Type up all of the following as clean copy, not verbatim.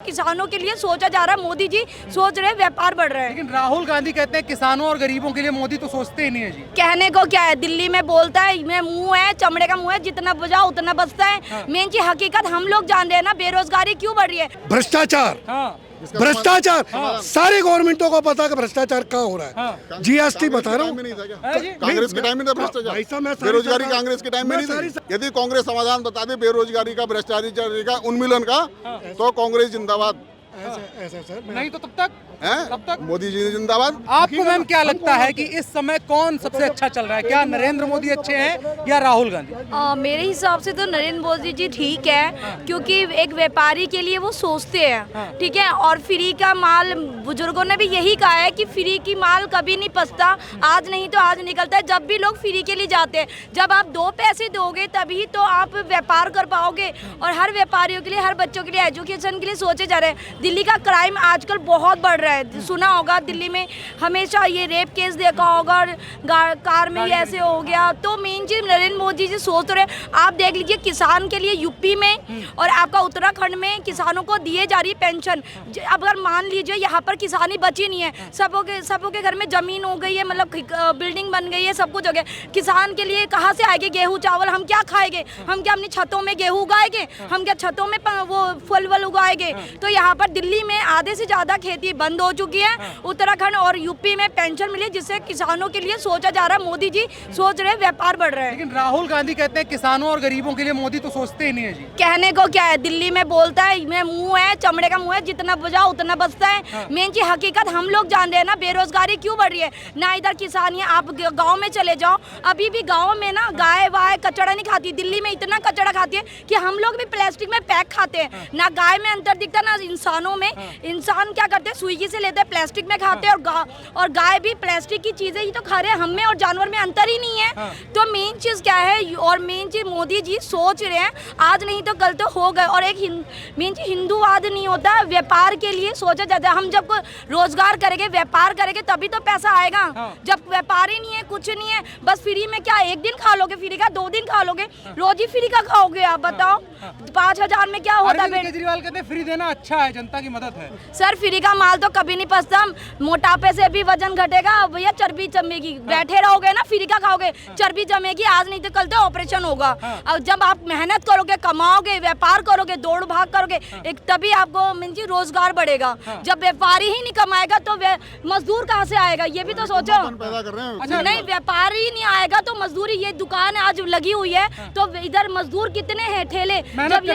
किसानों के लिए सोचा जा रहा है, मोदी जी सोच रहे व्यापार बढ़ रहे हैं। लेकिन राहुल गांधी कहते हैं किसानों और गरीबों के लिए मोदी तो सोचते ही नहीं है जी। कहने को क्या है, दिल्ली में बोलता है मैं मुंह है, चमड़े का मुंह है, जितना बजाओ उतना बचता है। मेन चीज हकीकत हम लोग जान रहे हैं ना, बेरोजगारी क्यों बढ़ रही है। भ्रष्टाचार भ्रष्टाचार सारी गवर्नमेंटों को पता है कि भ्रष्टाचार कहाँ हो रहा है। जीएसटी बता रहा हूँ, कांग्रेस के टाइम में था भ्रष्टाचार, बेरोजगारी कांग्रेस के टाइम में नहीं थी। यदि कांग्रेस समाधान बता दे बेरोजगारी का, भ्रष्टाचार का, उन्मूलन का, तो कांग्रेस जिंदाबाद। ऐसा सर नहीं तो तब तक मोदी जी जिंदाबाद। आपको मैम क्या लगता है कि इस समय कौन सबसे अच्छा चल रहा है, क्या नरेंद्र मोदी अच्छे हैं या राहुल गांधी? मेरे हिसाब से तो नरेंद्र मोदी जी ठीक है, क्योंकि एक व्यापारी के लिए वो सोचते हैं, ठीक है। और फ्री का माल, बुजुर्गों ने भी यही कहा है कि फ्री की माल कभी नहीं पचता, आज नहीं तो आज निकलता है। जब भी लोग फ्री के लिए जाते हैं, जब आप 2 पैसे दोगे तभी तो आप व्यापार कर पाओगे। और हर व्यापारियों के लिए, हर बच्चों के लिए, एजुकेशन के लिए सोचे जा रहे हैं। दिल्ली का क्राइम आजकल बहुत बढ़ रहा है, सुना होगा दिल्ली में हमेशा ये रेप केस देखा होगा, कार में ऐसे हो गया। तो मेन चीज नरेंद्र मोदी जी सोच रहे, आप देख लीजिए किसान के लिए यूपी में और आपका उत्तराखंड में किसानों को दिए जा रही पेंशन। अब अगर मान लीजिए यहाँ पर किसानी बची नहीं है, सबों के घर में जमीन हो गई है, मतलब बिल्डिंग बन गई है, सब कुछ हो गया। किसान के लिए कहाँ से आएंगे गेहूँ चावल? हम क्या खाएंगे? हम क्या अपनी छतों में गेहूँ उगाएंगे? हम क्या छतों में वो फल वल उगाएंगे? तो यहाँ पर दिल्ली में आधे से ज्यादा खेती बंद हो चुकी है। उत्तराखंड और यूपी में पेंशन मिली, जिससे किसानों के लिए सोचा जा रहा है, मोदी जी सोच रहे व्यापार बढ़ रहा है। लेकिन राहुल गांधी कहते हैं किसानों और गरीबों के लिए मोदी तो सोचते ही नहीं है जी। कहने को क्या है, दिल्ली में बोलता है मैं मुंह है, चमड़े का मुंह है, जितना बजाओ उतना बचता है। मेन चीज हकीकत हम लोग जान रहे हैं ना, बेरोजगारी क्यों बढ़ रही है ना। इधर किसानी, आप गाँव में चले जाओ, अभी भी गाँव में ना गाय वाय कचड़ा नहीं खाती। दिल्ली में इतना कचड़ा खाती है कि हम लोग भी प्लास्टिक में पैक खाते हैं ना। गाय में अंतर दिखता ना इंसानों में। इंसान क्या करते हैं, स्विगी से लेते हैं, प्लास्टिक में खाते हैं, और गाय भी प्लास्टिक की चीजें ही तो खा रहे हैं। हम में और जानवर में अंतर ही नहीं है। तो मेन चीज क्या है, और मेन चीज मोदी जी सोच रहे हैं आज नहीं तो कल तो हो गए। और एक मेन चीज हिंदूवाद नहीं होता, व्यापार के लिए सोचा जाता है। हम जब रोजगार करेंगे, व्यापार करेंगे, तभी तो पैसा आएगा। जब व्यापार ही नहीं है, कुछ नहीं है, बस फ्री में क्या 1 दिन खा लोगे फ्री का, 2 दिन खा लोगे, रोज ही फ्री का खाओगे? आप बताओ 5000 में क्या होता है? केजरीवाल कहते हैं फ्री देना अच्छा है, जनता की मदद है। सर फ्री का माल तो कभी नहीं पचता। मोटापे से भी वजन घटेगा भैया, चर्बी जमेगी। बैठे रहोगे ना, फ्री का खाओगे, चर्बी जमेगी, आज नहीं तो कल तो ऑपरेशन होगा। और जब आप मेहनत करोगे, कमाओगे, व्यापार करोगे, दौड़ भाग करोगे, एक तभी आपको मिंजी रोजगार बढ़ेगा। जब व्यापारी ही नहीं कमाएगा तो मजदूर कहाँ से आएगा? ये भी तो सोचो। पैदा कर रहे हैं। अच्छा, नहीं व्यापारी नहीं आएगा तो मजदूरी, ये दुकान आज लगी हुई है तो इधर मजदूर कितने हैं, ठेले। जब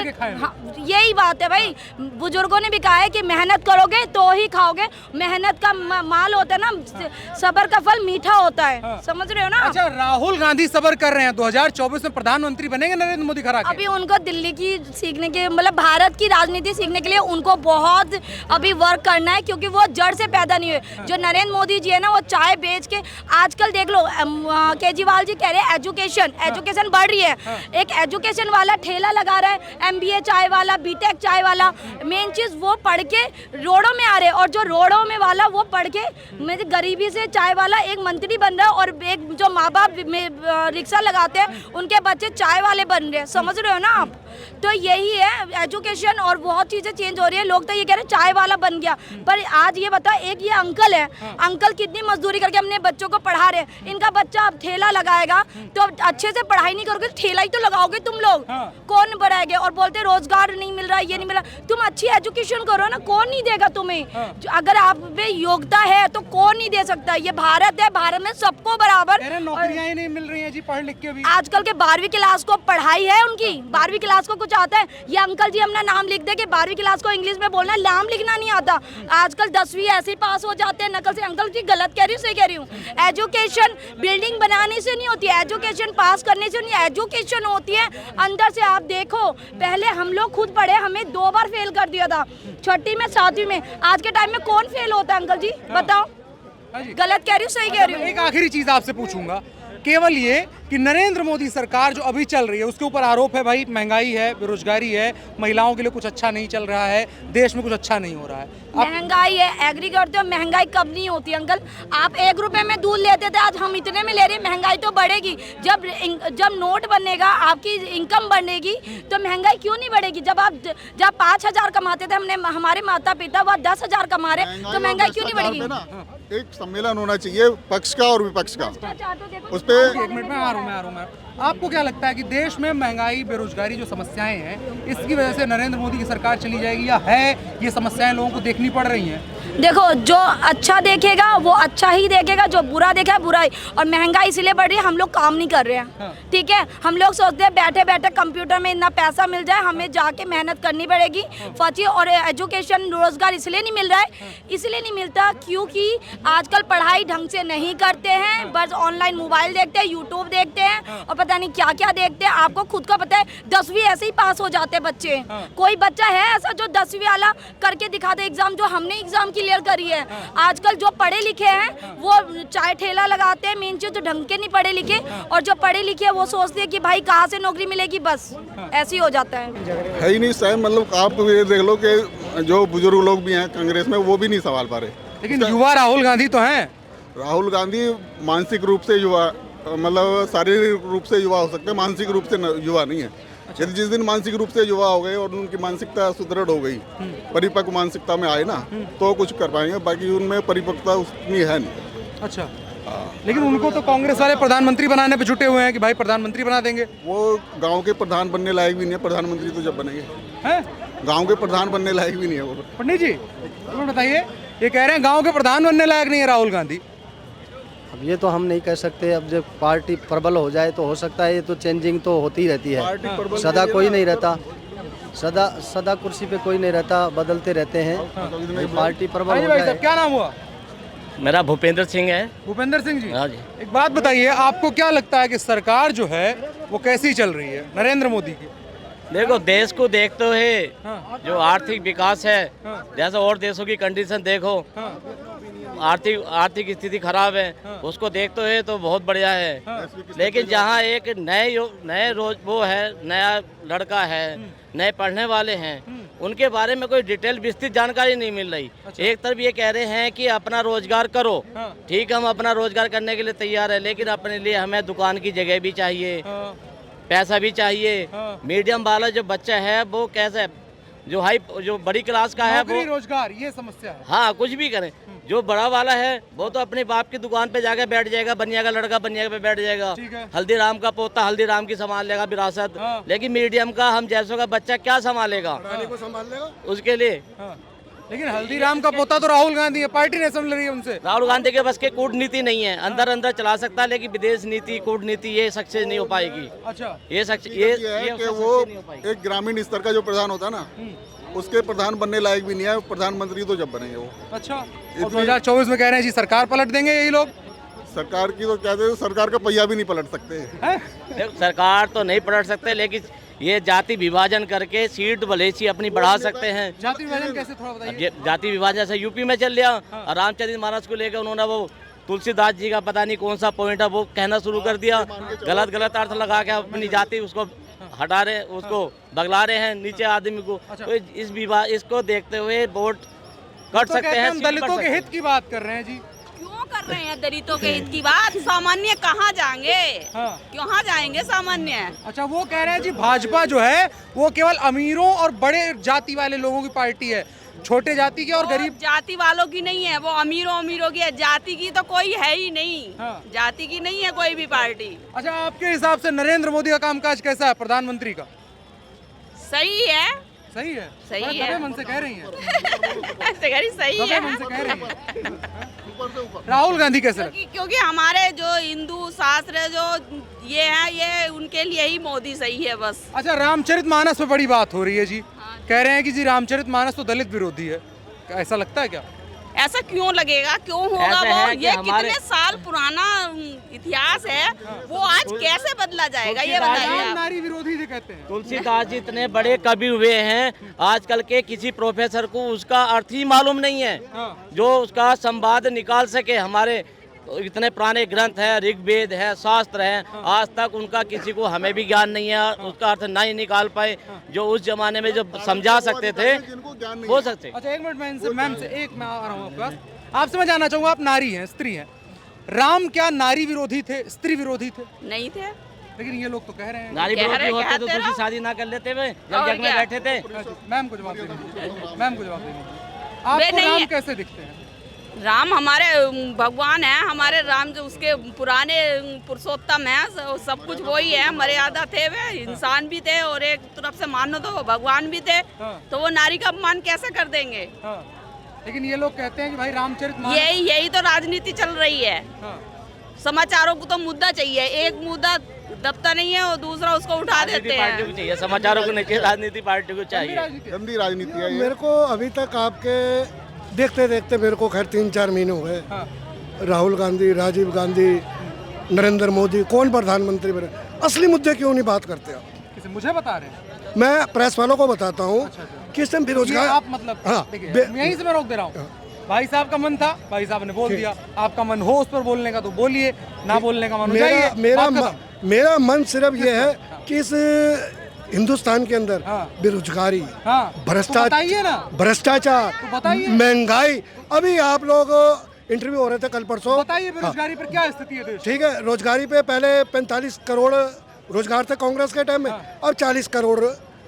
यही बात है भाई, बुजुर्गों ने भी कहा है कि मेहनत करोगे तो ही खाओगे। मेहनत का माल होता है ना, सबर का फल मीठा होता है। समझ रहे हो ना? अच्छा, राहुल गांधी सबर कर रहे हैं, 2024 में प्रधानमंत्री बनेंगे नरेंद्र मोदी खरा के। अभी उनको दिल्ली की सीखने के, मतलब भारत की राजनीति सीखने के लिए उनको बहुत अभी वर्क करना है, क्योंकि वो जड़ से पैदा नहीं हुए। जो नरेंद्र मोदी जी है ना, वो चाय बेच के, आजकल देख लो केजरीवाल जी कह रहे हैं एजुकेशन बढ़ रही है। एक एजुकेशन वाला ठेला लगा रहा है, MBA चाय वाला, BTech चाय वाला। मेन चीज वो पढ़ के रोडों में आ रहे हैं, और जो रोडों में वाला वो पढ़ के मेरे गरीबी से चाय वाला एक मंत्री बन रहा है, और एक जो माँ बाप रिक्शा लगाते हैं उनके बच्चे चाय वाले बन रहे हैं। समझ रहे हो ना आप? तो यही है एजुकेशन, और बहुत चीजें चेंज हो रही है। लोग तो ये कह रहे हैं चाय वाला बन गया, पर आज ये बताओ, एक ये अंकल है, अंकल कितनी मजदूरी करके अपने बच्चों को पढ़ा रहे हैं। इनका बच्चा अब ठेला लगाएगा तो अच्छे से पढ़ाई नहीं करोगे, ठेला ही तो लगाओगे तुम लोग। कौन बढ़ाएंगे? और बोलते रोजगार नहीं मिल रहा, ये नहीं मिल रहा। तुम अच्छी एजुकेशन करो ना, कौन नहीं देगा तुम्हें? अगर आप में योग्यता है तो कौन नहीं दे सकता? ये भारत है, भारत में सबको बराबर नौकरियां ही नहीं मिल रही हैं जी, पढ़ लिख के भी। आजकल के 12वीं क्लास को पढ़ाई है उनकी, 12वीं क्लास को कुछ आता है? ये अंकल जी अपना नाम लिख दे कि 12वीं क्लास को इंग्लिश में बोलना, नाम लिखना नहीं आता। आजकल 10वीं ऐसे ही पास हो जाते हैं नकल से। अंकल जी गलत कह रही हूँ, सही कह रही हूँ? एजुकेशन बिल्डिंग बनाने से नहीं होती है, एजुकेशन पास करने से नहीं, एजुकेशन होती है अंदर से। आप देखो, पहले हम लोग खुद पढ़े, हमें 2 बार फेल कर दिया था, 6वीं में 7वीं में। आज के टाइम में कौन फेल होता है अंकल जी? बताओ, गलत कह रही हूँ, सही कह रही हूँ? एक आखिरी चीज आपसे पूछूंगा, केवल ये कि नरेंद्र मोदी सरकार जो अभी चल रही है उसके ऊपर आरोप है भाई महंगाई है, बेरोजगारी है, महिलाओं के लिए कुछ अच्छा नहीं चल रहा है, देश में कुछ अच्छा नहीं हो रहा है। महंगाई है, एग्री करते हो, महंगाई कब नहीं होती अंकल? आप 1 रुपए में दूध लेते थे, आज हम इतने में ले रहे हैं। महंगाई तो बढ़ेगी जब नोट बनेगा, आपकी इनकम बढ़ेगी तो महंगाई क्यों नहीं बढ़ेगी? जब 5,000 कमाते थे हमने, हमारे माता पिता वह 10,000 कमा रहे, तो महंगाई क्यों नहीं बढ़ेगी? एक सम्मेलन होना चाहिए पक्ष का और विपक्ष का, उस पे 1 मिनट में आ रहा हूँ। आपको क्या लगता है कि देश में महंगाई, बेरोजगारी जो समस्याएं हैं, इसकी वजह से नरेंद्र मोदी की सरकार चली जाएगी या है ये समस्याएं लोगों को देखनी पड़ रही हैं? देखो, जो अच्छा देखेगा वो अच्छा ही देखेगा, जो बुरा देखेगा बुरा ही। और महंगाई इसलिए बढ़ रही है, हम लोग काम नहीं कर रहे हैं, ठीक है? हम लोग सोचते हैं बैठे बैठे कंप्यूटर में इतना पैसा मिल जाए, हमें जाके मेहनत करनी पड़ेगी फची। और एजुकेशन, रोजगार इसलिए नहीं मिल रहा है, इसलिए नहीं मिलता क्योंकि आजकल पढ़ाई ढंग से नहीं करते हैं, बस ऑनलाइन मोबाइल देखते हैं, यूट्यूब देखते हैं और पता नहीं क्या क्या देखते हैं। आपको खुद का पता है, 10वीं ऐसे ही पास हो जाते हैं बच्चे। कोई बच्चा है ऐसा जो 10वीं वाला करके दिखा दे एग्जाम, जो हमने एग्जाम क्लियर करी है? आजकल जो पढ़े लिखे हैं वो चाय ठेला लगाते हैं, मेन चीज जो ढंग के नहीं पढ़े लिखे, और जो पढ़े लिखे वो सोचते हैं कि भाई कहाँ से नौकरी मिलेगी, बस ऐसे ही हो जाता है ही नहीं सही। मतलब आप ये देख लो कि जो बुजुर्ग लोग भी हैं कांग्रेस में, वो भी नहीं संभाल पा रहे। लेकिन युवा राहुल गांधी तो हैं। राहुल गांधी मानसिक रूप से युवा, मतलब शारीरिक रूप से युवा हो सकते हैं, मानसिक रूप से युवा नहीं है। यदि जिस दिन मानसिक रूप से युवा हो गए और उनकी मानसिकता सुदृढ़ हो गई, परिपक्व मानसिकता में आए ना, तो कुछ कर पाएंगे, बाकी उनमें परिपक्वता उतनी है नहीं। अच्छा, लेकिन उनको तो कांग्रेस वाले प्रधानमंत्री बनाने पे जुटे हुए हैं कि भाई प्रधानमंत्री बना देंगे। वो गांव के प्रधान बनने लायक भी नहीं है, प्रधानमंत्री तो जब बनेंगे। हैं? गांव के प्रधान बनने लायक भी नहीं है वो। पंडित जी बताइए, ये कह रहे हैं गांव के प्रधान बनने लायक नहीं है राहुल गांधी। अब ये तो हम नहीं कह सकते, अब जब पार्टी प्रबल हो जाए तो हो सकता है। ये तो चेंजिंग तो होती रहती है, सदा कोई नहीं रहता, सदा कुर्सी पे कोई नहीं रहता, बदलते रहते हैं। पार्टी प्रबल हो जाए। क्या नाम हुआ? मेरा भूपेंद्र सिंह है। भूपेंद्र सिंह जी, हाँ जी। एक बात बताइए, आपको क्या लगता है कि सरकार जो है वो कैसी चल रही है नरेंद्र मोदी की? देखो, देश को देखते हुए जो आर्थिक विकास है, जैसे और देशों की कंडीशन देखो, आर्थिक स्थिति खराब है, उसको देखते हुए तो बहुत बढ़िया है। लेकिन जहाँ एक नए रोज वो है, नया लड़का है, नए पढ़ने वाले हैं, उनके बारे में कोई डिटेल विस्तृत जानकारी नहीं मिल रही। एक तरफ ये कह रहे हैं कि अपना रोजगार करो, ठीक, हम अपना रोजगार करने के लिए तैयार है, लेकिन अपने लिए हमें दुकान की जगह भी चाहिए, पैसा भी चाहिए। मीडियम वाला जो बच्चा है वो कैसे, जो बड़ी क्लास का है वो रोजगार, ये समस्या है। हाँ, कुछ भी करें। जो बड़ा वाला है वो तो अपने बाप की दुकान पे जाके बैठ जाएगा, बनिया का लड़का बनिया पे बैठ जाएगा, हल्दीराम का पोता हल्दीराम की संभाल लेगा विरासत। लेकिन मीडियम का, हम जैसों का बच्चा क्या संभालेगा उसके लिए? लेकिन हल्दीराम का पोता तो राहुल गांधी है, पार्टी नहीं संभल रही है उनसे। राहुल गांधी के बस के कूटनीति नहीं है, अंदर चला सकता है, लेकिन विदेश नीति, कूटनीति ये सक्सेस नहीं हो पाएगी। अच्छा, ये कि वो एक ग्रामीण स्तर का जो प्रधान होता है ना, उसके प्रधान बनने लायक भी नहीं है, प्रधानमंत्री तो जब बनेंगे वो। अच्छा, 2024 में कह रहे हैं जी सरकार पलट देंगे यही लोग। सरकार की तो कहते हैं, सरकार का पहिया भी नहीं पलट सकते। सरकार तो नहीं पलट सकते, लेकिन ये जाति विभाजन करके सीट भले सी अपनी बढ़ा सकते हैं। जाति विभाजन कैसे, थोड़ा बताइए। जाति विभाजन जैसे यूपी में चल लिया, रामचंद्र महाराज को लेकर उन्होंने वो तुलसीदास जी का पता नहीं कौन सा पॉइंट है वो कहना शुरू कर दिया, गलत अर्थ लगा के अपनी जाति उसको हटा रहे, उसको बगला रहे हैं नीचे आदमी को। तो इसको देखते हुए वोट कट सकते हैं। दलितों के हित की बात कर रहे हैं जी। क्यों कर रहे हैं दलितों के हित की बात? सामान्य कहाँ जाएंगे? कहाँ जाएंगे सामान्य? अच्छा, वो कह रहे हैं जी भाजपा जो है वो केवल अमीरों और बड़े जाति वाले लोगों की पार्टी है, छोटे जाति की और गरीब जाति वालों की नहीं है, वो अमीरों की है। जाति की तो कोई है ही नहीं। जाति की नहीं है कोई भी पार्टी। अच्छा, आपके हिसाब से नरेंद्र मोदी का कामकाज कैसा है, प्रधानमंत्री का? सही है। सही है, सही है। मन से कह रही हैं। सही है, मन से कह रही हैं। राहुल गांधी कैसे? क्योंकि हमारे जो हिंदू शास्त्र जो ये है, ये उनके लिए ही मोदी सही है बस। अच्छा, रामचरितमानस पे बड़ी बात हो रही है जी। कह रहे हैं कि जी रामचरितमानस तो दलित विरोधी है, ऐसा लगता है क्या? ऐसा क्यों लगेगा, क्यों होगा? वो ये कितने साल पुराना इतिहास है, वो आज कैसे बदला जाएगा ये बताइए आप। नारी विरोधी से कहते हैं। तुलसीदास जी इतने बड़े कवि हुए हैं, आजकल के किसी प्रोफेसर को उसका अर्थ ही मालूम नहीं है, जो उसका संवाद निकाल सके हमारे तो इतने पुराने ग्रंथ है, ऋग्वेद है, शास्त्र है, आज तक उनका किसी को हमें भी ज्ञान नहीं है, उसका अर्थ ना ही निकाल पाए। जो उस जमाने में जो समझा सकते थे हो सकते। अच्छा एक मिनट मैम से एक मैं आ रहा हूँ आपके पास। आपसे मैं जानना चाहूँगा, आप नारी हैं, स्त्री हैं, राम क्या नारी विरोधी थे, स्त्री विरोधी थे? नहीं थे। लेकिन ये लोग तो कह रहे हैं। नारी विरोधी होते तो दूसरी शादी ना कर लेते वे, जब जग में बैठे थे। मैम को जवाब देना, मैम को जवाब देना। आपको राम कैसे दिखते हैं? राम हमारे भगवान है, हमारे राम जो उसके पुराने पुरुषोत्तम है, सब कुछ वही है, मर्यादा थे, वे इंसान भी थे और एक तरफ से मानो तो वो भगवान भी थे। तो वो नारी का अपमान कैसे कर देंगे? लेकिन ये लोग कहते हैं कि भाई रामचरितमानस, यही तो राजनीति चल रही है। समाचारों को तो मुद्दा चाहिए, एक मुद्दा दबता नहीं है और दूसरा उसको उठा देते हैं। चाहिए समाचारों को नहीं, राजनीति पार्टी को चाहिए। गंदी राजनीति है ये। मेरे को अभी तक आपके देखते देखते मेरे को खैर 3-4 महीने हो गए। राहुल गांधी, राजीव गांधी, नरेंद्र मोदी, कौन प्रधानमंत्री बने, असली मुद्दे क्यों नहीं बात करते आप? किसे मुझे बता रहे हैं? मैं प्रेस वालों को बताता हूँ कि इस टाइम बेरोजगार आप मतलब यहीं से मैं रोक दे रहा हूँ। भाई साहब का मन था, भाई साहब ने बोल दिया, आपका मन हो उस पर बोलने का तो बोलिए, ना बोलने का मन हो जाइए। मेरा मन सिर्फ ये है कि इस हिंदुस्तान के अंदर बेरोजगारी, भ्रष्टाचार, महंगाई, अभी आप लोग इंटरव्यू हो रहे थे कल परसों, बताइए बेरोजगारी पर क्या स्थिति है देश? ठीक है, रोजगारी पे पहले 45 करोड़ रोजगार थे कांग्रेस के टाइम में, अब 40 करोड़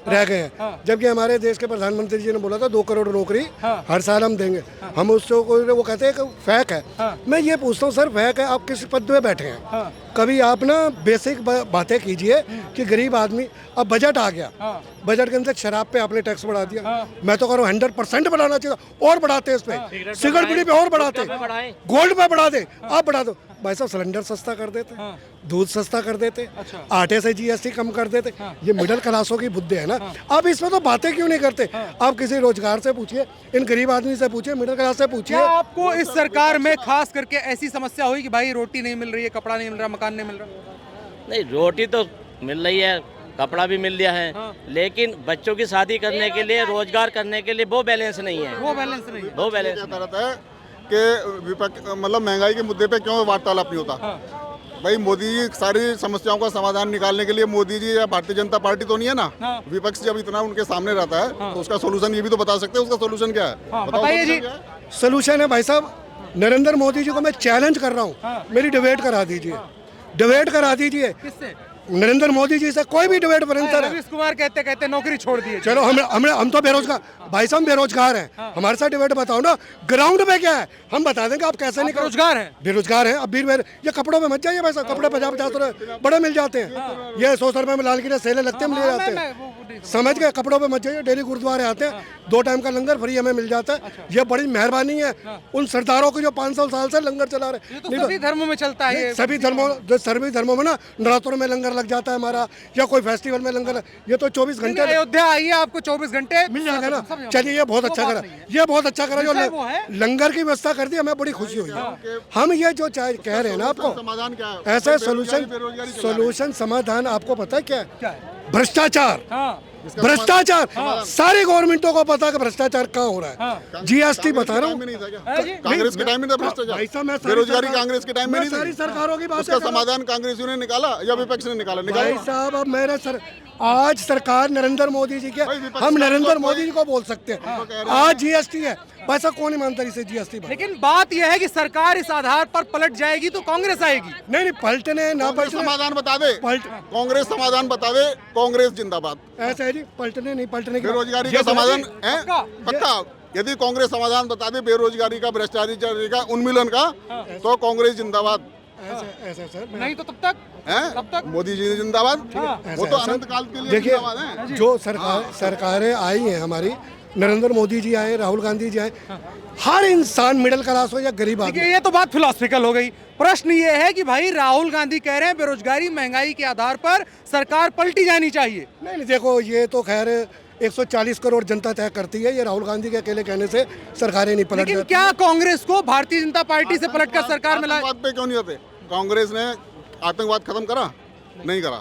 रह गए हैं। जबकि हमारे देश के प्रधानमंत्री जी ने बोला था 2 करोड़ नौकरी हर साल हम देंगे। हम उसको वो कहते हैं कि फेक है। मैं ये पूछता हूँ सर, फेक है, आप किस पद पे बैठे हैं? कभी आप ना बेसिक बातें कीजिए कि गरीब आदमी, अब बजट आ गया, बजट के अंदर शराब पे आपने टैक्स बढ़ा दिया। मैं तो करूँ 100% बढ़ाना चाहिए, और बढ़ाते इस पे, सिगरेट बीड़ी पे और बढ़ाते, गोल्ड पे बढ़ा दे, आप बढ़ा दो। भाई साहब सिलेंडर सस्ता कर देते, दूध सस्ता कर देते, आटे से GST कम कर देते। ये मिडिल क्लासों की बुद्धि है ना। आप इसमें तो बातें क्यों नहीं करते? आप किसी रोजगार से पूछिए, इन गरीब आदमी से पूछिए, मिडिल क्लास से पूछिए। आपको इस सरकार में खास करके ऐसी समस्या हुई कि भाई रोटी नहीं मिल रही है, कपड़ा नहीं मिल रहा, मकान नहीं मिल रहा? नहीं, रोटी तो मिल रही है, कपड़ा भी मिल रहा है, लेकिन बच्चों की शादी करने के लिए, रोजगार करने के लिए वो बैलेंस नहीं है। वो बैलेंस रहता है कि विपक्ष मतलब महंगाई के मुद्दे पे क्यों वार्तालाप नहीं होता? भाई मोदी जी सारी समस्याओं का समाधान निकालने के लिए, मोदी जी या भारतीय जनता पार्टी तो नहीं है ना। विपक्ष जब इतना उनके सामने रहता है तो उसका सोल्यूशन ये भी तो बता सकते हैं, उसका सोल्यूशन क्या है? बताइए जी। सोल्यूशन है भाई साहब, नरेंद्र मोदी जी को मैं चैलेंज कर रहा हूँ, मेरी डिबेट करा दीजिए, डिबेट करा दीजिए। किससे? नरेंद्र मोदी जी से कोई भी डिबेट बनेंगे। रवीश कुमार कहते नौकरी छोड़ दिए। चलो हम तो बेरोजगार, भाई साहब बेरोजगार हैं, हमारे साथ डिबेट बताओ ना, ग्राउंड पे क्या है हम बता देंगे, आप कैसे नहीं बेरोजगार हैं? बेरोजगार हैं। अब भी ये कपड़ों में मत जाइए भाई साहब, कपड़े 50-50 रुपए बड़े मिल जाते हैं, ये 100 रुपए में लाल किले सेले लगते हैं, मिल जाते हैं, समझ गए? कपड़ों पे मत जाइए, डेली गुरुद्वारे आते हैं, 2 टाइम का लंगर फ्री हमें मिल जाता है। ये बड़ी मेहरबानी है उन सरदारों की जो 500 साल से लंगर चला रहे। सभी धर्मों में चलता है, सभी धर्मों में ना, नवरात्रों में लंगर लग जाता है हमारा, या कोई फेस्टिवल में लंगर, ये तो 24 घंटे। अयोध्या आइए, आपको 24 घंटे मिल जाएगा ना। चलिए, ये बहुत अच्छा करा, ये बहुत अच्छा करा जो लंगर की व्यवस्था कर दी, हमें बड़ी खुशी हुई। हम ये जो कह रहे हैं ना आपको, समाधान क्या है? ऐसा सोल्यूशन समाधान आपको पता है क्या है? भ्रष्टाचार। भ्रष्टाचार सारी गवर्नमेंटों को पता है कि भ्रष्टाचार कहाँ हो रहा है। GST बता रहा हूँ, कांग्रेस के टाइम में था भ्रष्टाचार, बेरोजगारी कांग्रेस के टाइम में नहीं थी। सारी सरकारों की बात, उसका समाधान कांग्रेसियों ने निकाला या विपक्ष ने निकाला? भाई साहब, अब आज सरकार नरेंद्र मोदी जी के, हम नरेंद्र मोदी जी को बोल सकते हैं। आज GST है, पैसा कौन ईमानदारी से GST पर? लेकिन बात यह है कि सरकार इस आधार पर पलट जाएगी तो कांग्रेस आएगी। नहीं, पलटने ना पलटने, समाधान बता दे, कांग्रेस समाधान बता दे, कांग्रेस जिंदाबाद। ऐसा है जी, पलटने नहीं पलटने की बेरोजगारी का समाधान है पक्का। यदि कांग्रेस समाधान बता दे बेरोजगारी का, भ्रष्टाचार का, उन्मूलन का, तो कांग्रेस जिंदाबाद। ऐसा सर, नहीं तो तब तक मोदी जी जिंदाबाद। वो तो अनंत काल के लिए देखिए, जिंदाबाद है। जो सरकारें आई हैं हमारी, नरेंद्र मोदी जी आए, राहुल गांधी जी आए, हर इंसान मिडिल क्लास हो या गरीब आदमी। ये तो बात फिलोसफिकल हो गई। प्रश्न ये है कि भाई राहुल गांधी कह रहे हैं बेरोजगारी महंगाई के आधार पर सरकार पलटी जानी चाहिए। नहीं, देखो ये तो खैर 140 करोड़ जनता तय करती है, ये राहुल गांधी के अकेले कहने से सरकारें नहीं पलट। लेकिन क्या कांग्रेस को भारतीय जनता पार्टी से पलटकर सरकार में आतंकवाद पे क्यों नहीं होते? कांग्रेस ने आतंकवाद खत्म करा? नहीं करा।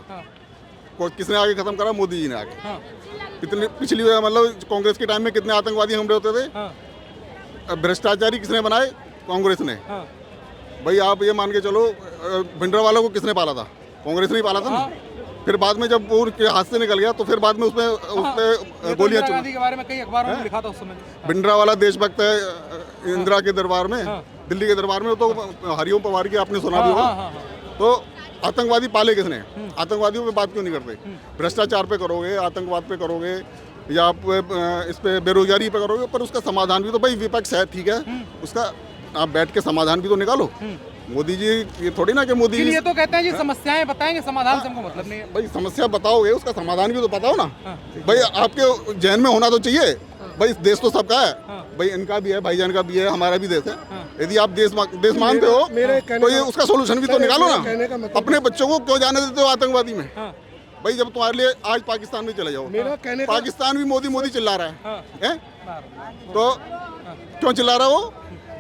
किसने आगे खत्म करा? मोदी जी ने आगे। कितने पिछली मतलब कांग्रेस के टाइम में कितने आतंकवादी हमले होते थे? भ्रष्टाचारी किसने बनाए? कांग्रेस ने। भाई आप ये मान के चलो भिंडरावाला को किसने पाला था? कांग्रेस ने ही पाला था ना। फिर बाद में जब वो उनके हाथ से निकल गया तो फिर बाद में उसमें गोलियां इंदिरा गांधी के बारे में कई अखबारों में लिखा था उस समय। भिंडरावाला देशभक्त है इंदिरा के दरबार में, दिल्ली के दरबार में, तो हरिओम पवार की आपने सुना भी होगा। तो आतंकवादी पाले किसने? आतंकवादियों पे बात क्यों नहीं करते? भ्रष्टाचार पे करोगे, आतंकवाद पे करोगे, या आप इस पे बेरोजगारी पे करोगे, पर उसका समाधान भी तो भाई विपक्ष है, ठीक है, उसका आप बैठ के समाधान भी तो निकालो। मोदी जी ये थोड़ी ना कि मोदी ये तो कहते हैं जी समस्याएं बताएंगे, समाधान से हमको मतलब नहीं है। भाई समस्या बताओगे, उसका समाधान भी तो बताओ ना। भाई आपके जहन में होना तो चाहिए, भाई देश तो सबका है, भाई इनका भी है, भाईजान का भी है, हमारा भी देश है। यदि आप देश मानते हो तो ये उसका सोल्यूशन भी तो निकालो ना। अपने बच्चों को क्यों जाने देते हो आतंकवादी में? भाई जब तुम्हारे लिए आज पाकिस्तान में चले जाओ, पाकिस्तान भी मोदी मोदी चिल्ला रहा है, तो क्यों चिल्ला रहा है वो?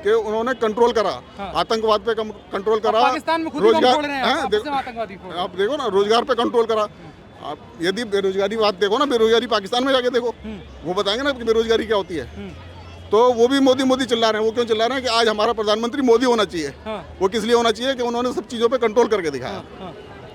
कि उन्होंने कंट्रोल करा, आतंकवाद पे कंट्रोल करा, पाकिस्तान में खुद ही रोजगार, बम फोड़ रहे हैं, आतंकवादी फोड़ रहे हैं। आप देखो ना, रोजगार पे कंट्रोल करा। आप यदि बेरोजगारी बात देखो ना, बेरोजगारी पाकिस्तान में जाके देखो, वो बताएंगे ना कि बेरोजगारी क्या होती है। तो वो भी मोदी मोदी चिल्ला रहे हैं। वो क्यों चिल्ला रहे हैं? कि आज हमारा प्रधानमंत्री मोदी होना चाहिए। वो किस लिए होना चाहिए? कि उन्होंने सब चीज़ों पे कंट्रोल करके दिखाया।